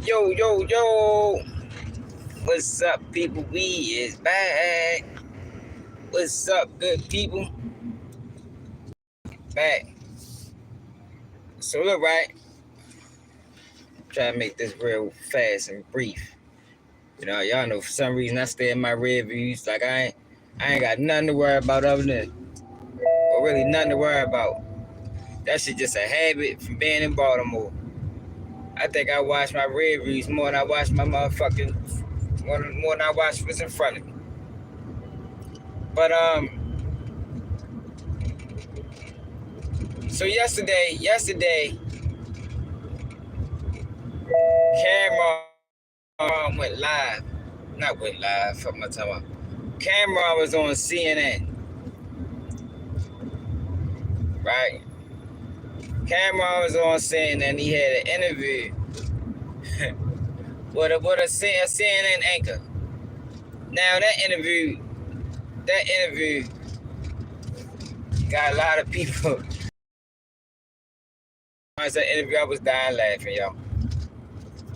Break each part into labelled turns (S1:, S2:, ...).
S1: Yo, yo, yo. What's up, people? We is back. What's up, good people? Back. So look, right. Try to make this real fast and brief. Y'all know for some reason I stay in my red views. Like I ain't got nothing to worry about other than, or really nothing to worry about. That shit just a habit from being in Baltimore. I think I watch my red views more than I watch my motherfucking, more than I watch what's in front of me. But so yesterday, Cameron went live. Not went live. Fuck my time. Cameron was on CNN, right? Cameron was on CNN. He had an interview with a CNN anchor. Now that interview got a lot of people. As that interview, I was dying laughing, y'all.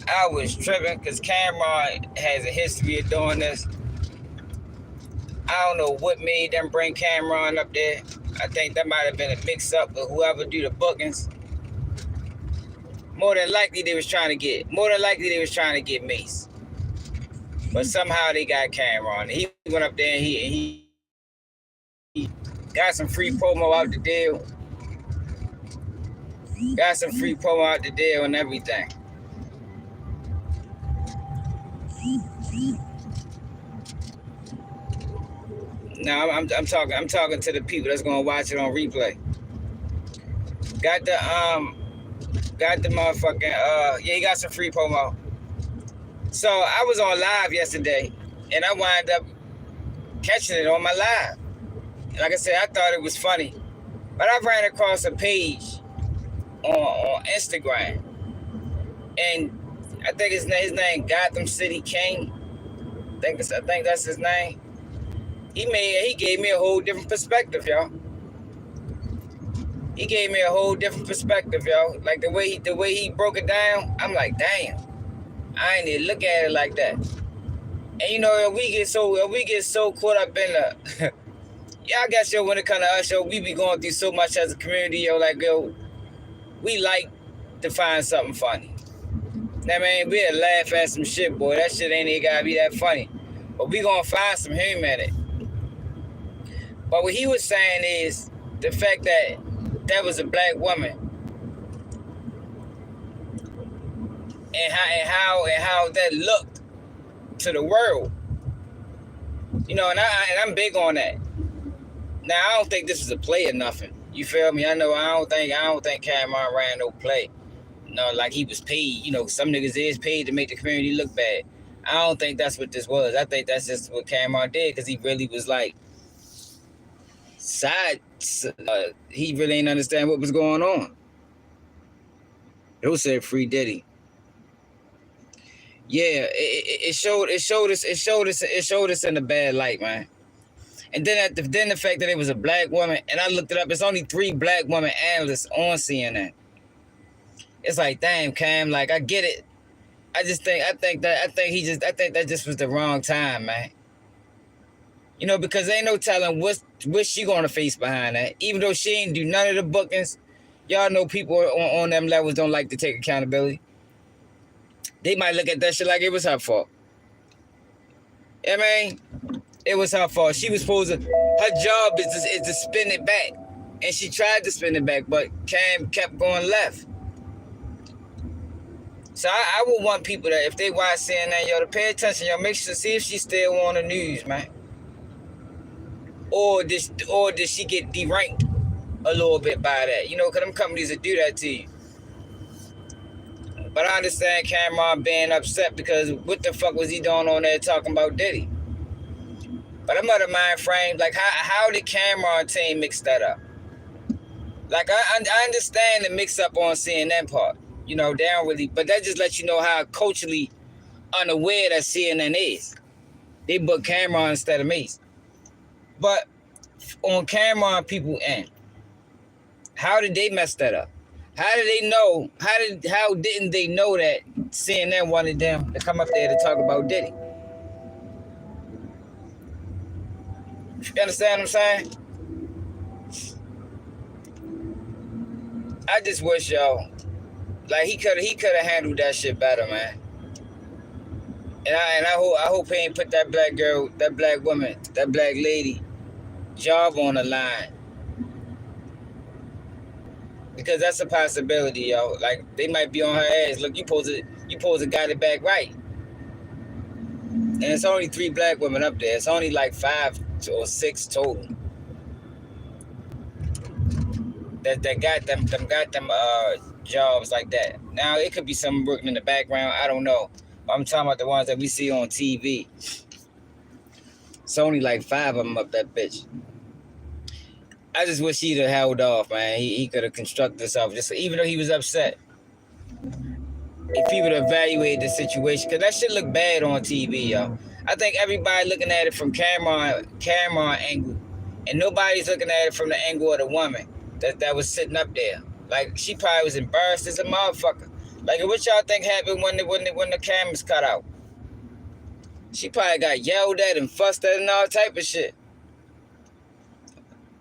S1: I was tripping because Cameron has a history of doing this. I don't know what made them bring Cameron up there. I think that might have been a mix-up with whoever do the bookings. More than likely they was trying to get Mace. But somehow they got Cameron. He went up there and he got some free promo out the deal. Got some free promo out the deal and everything. Now I'm talking to the people that's gonna watch it on replay. Got the motherfucking yeah, he got some free promo. So I was on live yesterday and I wound up catching it on my live. Like I said, I thought it was funny. But I ran across a page on Instagram. And I think his name Gotham City King. I think that's his name. He gave me a whole different perspective, y'all. He gave me a whole different perspective, y'all. Like the way he broke it down, I'm like, damn. I ain't even look at it like that. And we get so caught up in the yeah, I guess when it comes to us, we be going through so much as a community, we like to find something funny. I mean, we'll laugh at some shit, boy. That shit ain't even gotta be that funny. But we gonna find some humor in it. But what he was saying is the fact that that was a black woman, and how that looked to the world. And I'm big on that. Now I don't think this is a play or nothing. You feel me? I don't think Cameron ran no play. Like he was paid. Some niggas is paid to make the community look bad. I don't think that's what this was. I think that's just what Cameron did because he really was like he really ain't understand what was going on. Who said free Diddy? Yeah, it showed us in a bad light, man. And then the fact that it was a black woman, and I looked it up. It's only 3 black women analysts on CNN. It's like, damn, Cam, like I get it. I think that just was the wrong time, man. Because ain't no telling what she gonna face behind that. Even though she ain't do none of the bookings, y'all know people on them levels don't like to take accountability. They might look at that shit like it was her fault. I mean, it was her fault. She was supposed to. Her job is to spin it back, and she tried to spin it back, but Cam kept going left. So I would want people that if they watch CNN, to pay attention, make sure to see if she's still on the news, man. Or did she get deranked a little bit by that? Because them companies will do that to you. But I understand Cameron being upset because what the fuck was he doing on there talking about Diddy? But I'm out of mind frame. Like, how did Cameron team mix that up? Like, I understand the mix up on CNN part. They don't really, but that just lets you know how culturally unaware that CNN is. They book Cameron instead of Mace. But on Cameron people end, how did they mess that up? How did they know? How didn't they know that CNN wanted them to come up there to talk about Diddy? You understand what I'm saying? I just wish y'all, like he could have handled that shit better, man. And I hope he ain't put that black girl, that black woman, that black lady job on the line. Because that's a possibility, yo. Like they might be on her ass. Look, you supposed to got it back right. And it's only 3 black women up there. It's only like 5 or 6 total. That got them jobs like that. Now it could be some working in the background. I don't know. I'm talking about the ones that we see on TV. It's only like 5 of them up that bitch. I just wish he'd have held off, man. He could have constructed himself. Just even though he was upset, if he would evaluate the situation, because that shit look bad on TV, yo. I think everybody looking at it from camera angle, and nobody's looking at it from the angle of the woman that was sitting up there. Like she probably was embarrassed as a motherfucker. Like what y'all think happened when the cameras cut out? She probably got yelled at and fussed at and all type of shit.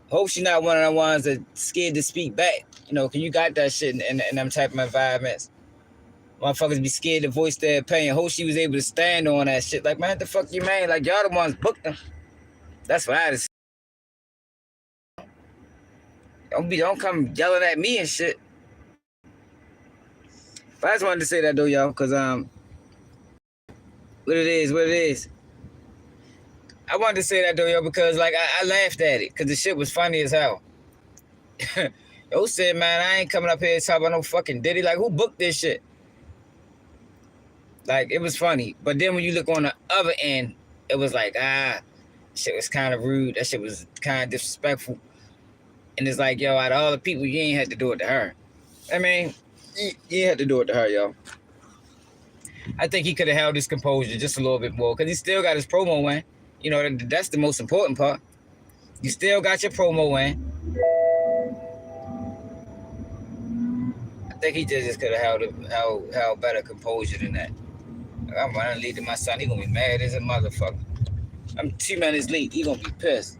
S1: Hope she not one of the ones that scared to speak back. You know, cause you got that shit in them type of environments. Motherfuckers be scared to voice their opinion. Hope she was able to stand on that shit. Like, man, what the fuck you mean? Like, y'all the ones booked them. That's what I just. Don't come yelling at me and shit. But I just wanted to say that though, y'all, cause what it is. I wanted to say that though, yo, because like I laughed at it, cause the shit was funny as hell. Yo said, man, I ain't coming up here to talk about no fucking Diddy. Like, who booked this shit? Like, it was funny. But then when you look on the other end, it was like, shit was kind of rude. That shit was kind of disrespectful. And it's like, yo, out of all the people, you ain't had to do it to her. I mean, you had to do it to her, yo. I think he could have held his composure just a little bit more, because he still got his promo in. You know, that's the most important part. You still got your promo in. I think he just could have held better composure than that. I'm running late to my son. He gonna be mad as a motherfucker. I'm 2 minutes late. He gonna be pissed.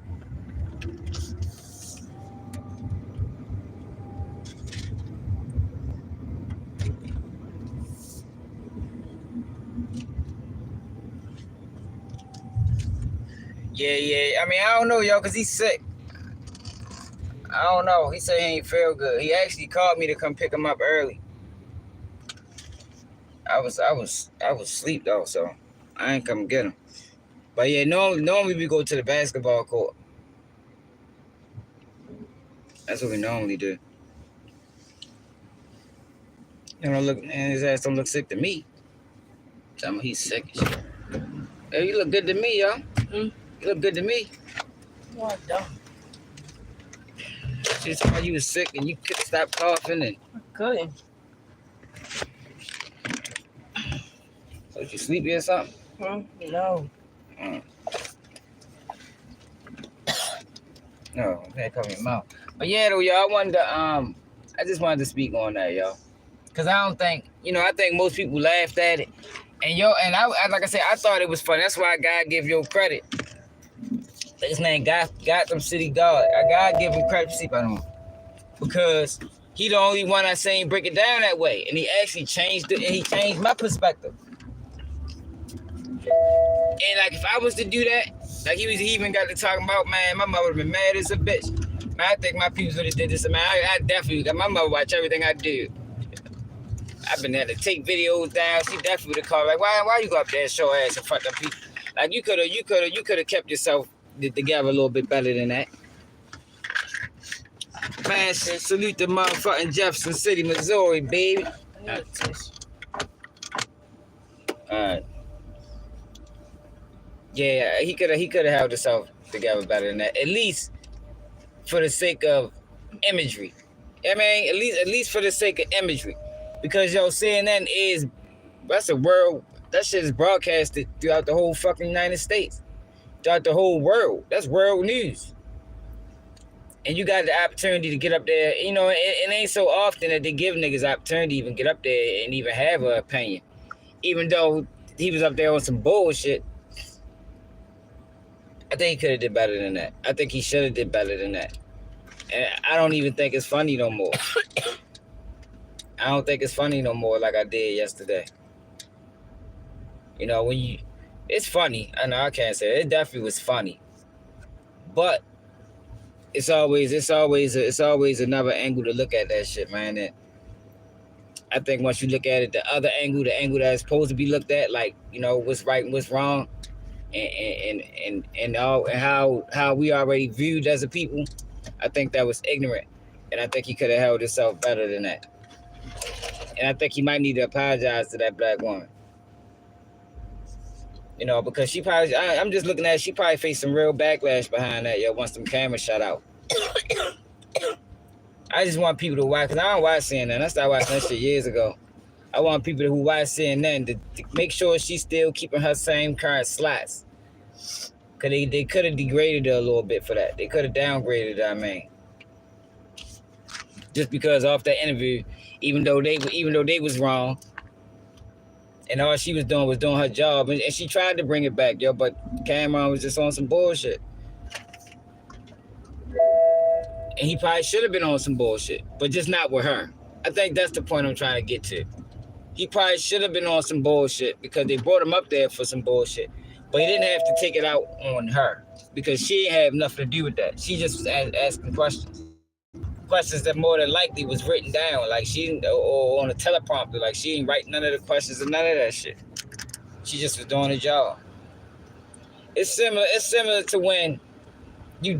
S1: Yeah. I mean, I don't know, yo, because he's sick. I don't know. He said he ain't feel good. He actually called me to come pick him up early. I was asleep though, so I ain't come get him. But yeah, normally we go to the basketball court. That's what we normally do. You know, look, and his ass don't look sick to me. Tell me he's sick and shit. Hey, you look good to me, yo. You look good to me.
S2: No, I don't.
S1: She told me you was sick and you couldn't stop coughing and.
S2: I couldn't.
S1: So you sleepy or something?
S2: No.
S1: No, I can't cover your mouth. But yeah, though, y'all, I just wanted to speak on that, y'all. Cause I don't think, I think most people laughed at it. And I like I said, I thought it was funny. That's why God give you credit. His name Gotham City God. I gotta give him credit for sleeping on him. Because he the only one I seen break it down that way. And he actually changed it, and he changed my perspective. And like if I was to do that, like he even got to talking about, man, my mother would have been mad as a bitch. Man, I think my people would have did this. Man, I definitely got my mother watch everything I do. I've been there to take videos down. She definitely would have called like, why you go up there and show ass in front of people? Like you could have kept yourself together a little bit better than that. Man, salute to motherfucking Jefferson City, Missouri, baby. Alright. Yeah, he could have held himself together better than that. At least for the sake of imagery. I mean, at least for the sake of imagery. Because CNN that's a world, that shit is broadcasted throughout the whole fucking United States. Throughout the whole world. That's world news. and you got the opportunity to get up there. You know, it ain't so often that they give niggas opportunity to even get up there and even have an opinion. Even though he was up there on some bullshit, I think he could have did better than that. I think he should have did better than that. And I don't even think it's funny no more. I don't think it's funny no more like I did yesterday. You know, when you, it's funny. I know I can't say it. It definitely was funny, but it's always another angle to look at that shit, man. And I think once you look at it, the other angle, the angle that's supposed to be looked at, like, you know, what's right and what's wrong, and how we already viewed as a people, I think that was ignorant, and I think he could have held himself better than that. And I think he might need to apologize to that black woman. You know, because she probably, I'm just looking at it, she probably faced some real backlash behind that, yo, once them cameras shut out. I just want people to watch, because I don't watch CNN. I started watching that shit years ago. I want people who watch CNN to make sure she's still keeping her same current slots. Because they could have degraded her a little bit for that. They could have downgraded her, I mean. Just because off that interview, even though they was wrong, and all she was doing her job, and she tried to bring it back, yo, but Cameron was just on some bullshit. And he probably should have been on some bullshit, but just not with her. I think that's the point I'm trying to get to. He probably should have been on some bullshit because they brought him up there for some bullshit, but he didn't have to take it out on her because she didn't have nothing to do with that. She just was asking questions. Questions that more than likely was written down, like she, or on a teleprompter, like she didn't write none of the questions and none of that shit. She just was doing her job. It's similar to when you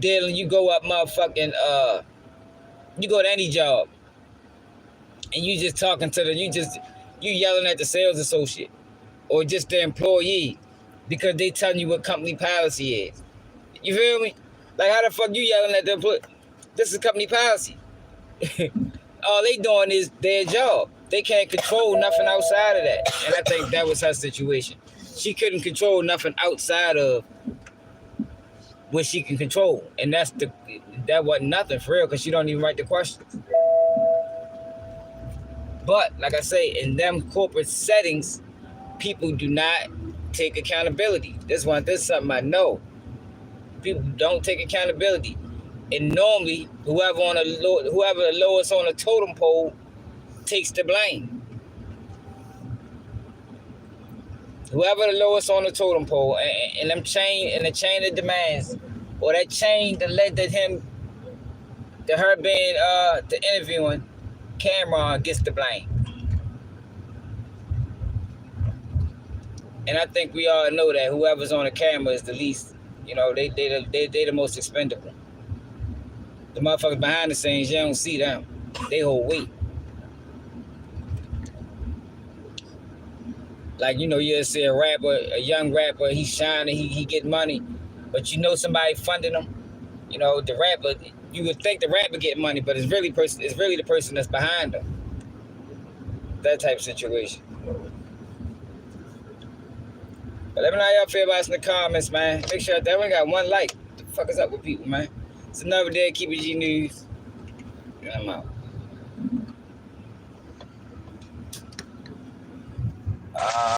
S1: go up motherfucking, you go to any job and you just talking to you yelling at the sales associate or just the employee because they telling you what company policy is. You feel me? Like, how the fuck you yelling at the employee? This is company policy. All they doing is their job. They can't control nothing outside of that. And I think that was her situation. She couldn't control nothing outside of what she can control. And that wasn't nothing for real, because she don't even write the questions. But like I say, in them corporate settings, people do not take accountability. This is something I know. People don't take accountability. And normally, whoever the lowest on the totem pole takes the blame. Whoever the lowest on the totem pole, and the chain of demands, or that chain that led to her being the interviewing, Cameron gets the blame. And I think we all know that whoever's on the camera is the least, you know, they the most expendable. The motherfuckers behind the scenes, you don't see them. They hold weight. Like, you know, you'll see a young rapper, he's shining, he get money, but you know somebody funding him. You know, the rapper, you would think the rapper get money, but it's really the person that's behind him. That type of situation. But let me know how y'all feel about us in the comments, man. Make sure that we got one like. What the fuck is up with people, man? It's another day. Keep it G News. And I'm out.